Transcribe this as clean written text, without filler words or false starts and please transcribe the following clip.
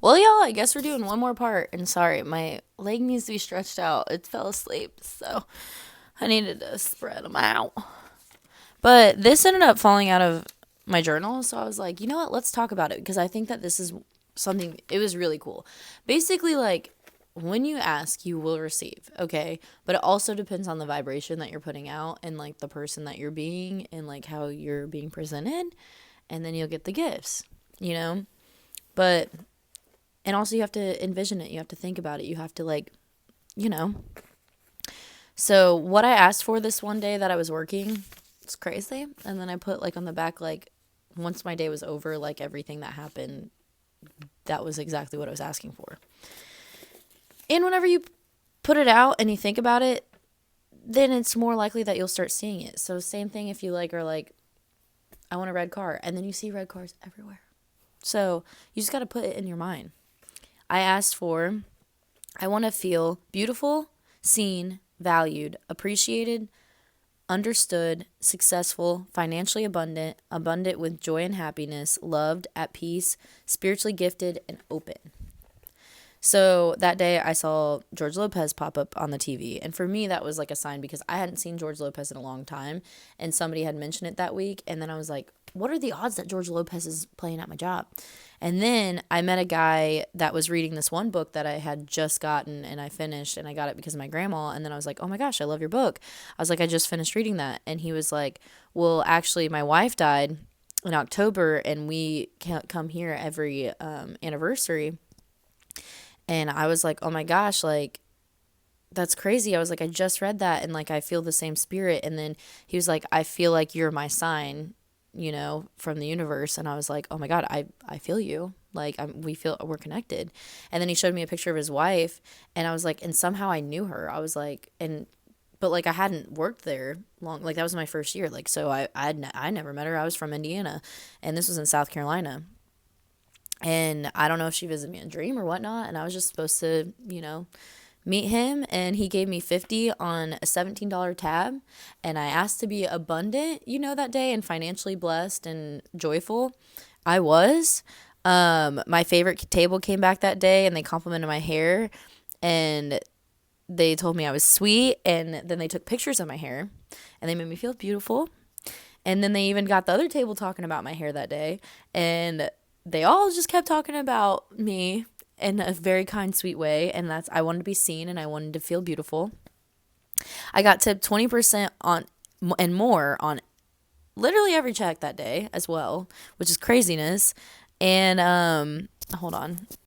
Well, y'all, I guess we're doing one more part. And sorry, my leg needs to be stretched out. It fell asleep, so I needed to spread them out. But this ended up falling out of my journal, so I was like, you know what? Let's talk about it because I think that this is something, it was really cool. Basically, like, when you ask, you will receive, okay? But it also depends on the vibration that you're putting out and, like, the person that you're being and, like, how you're being presented. And then you'll get the gifts, you know? But, and also you have to envision it. You have to think about it. You have to, like, you know. So, what I asked for this one day that I was working, it's crazy. And then I put, like, on the back, like, once my day was over, like, everything that happened, that was exactly what I was asking for. And whenever you put it out and you think about it, then it's more likely that you'll start seeing it. So, same thing if you, like, are like, I want a red car. And then you see red cars everywhere. So, you just got to put it in your mind. I asked for, I want to feel beautiful, seen, valued, appreciated, understood, successful, financially abundant, abundant with joy and happiness, loved, at peace, spiritually gifted, and open. So that day I saw George Lopez pop up on the TV. And for me, that was like a sign because I hadn't seen George Lopez in a long time. And somebody had mentioned it that week. And then I was like, what are the odds that George Lopez is playing at my job? And then I met a guy that was reading this one book that I had just gotten and I finished. And I got it because of my grandma. And then I was like, oh my gosh, I love your book. I was like, I just finished reading that. And he was like, well, actually, my wife died in October and we can't come here every anniversary. And I was like, oh my gosh, like, that's crazy. I was like, I just read that and like, I feel the same spirit. And then he was like, I feel like you're my sign, you know, from the universe. And I was like, oh my God, I feel you. Like, we feel we're connected. And then he showed me a picture of his wife. And I was like, and somehow I knew her. I was like, but like, I hadn't worked there long. Like, that was my first year. Like, so I never met her. I was from Indiana and this was in South Carolina. And I don't know if she visited me in a dream or whatnot. And I was just supposed to, you know, meet him. And he gave me 50 on a $17 tab. And I asked to be abundant, you know, that day and financially blessed and joyful. I was. My favorite table came back that day and they complimented my hair. And they told me I was sweet. And then they took pictures of my hair. And they made me feel beautiful. And then they even got the other table talking about my hair that day. And they all just kept talking about me in a very kind, sweet way. And that's, I wanted to be seen and I wanted to feel beautiful. I got tipped 20% on and more on literally every check that day as well, which is craziness. And hold on.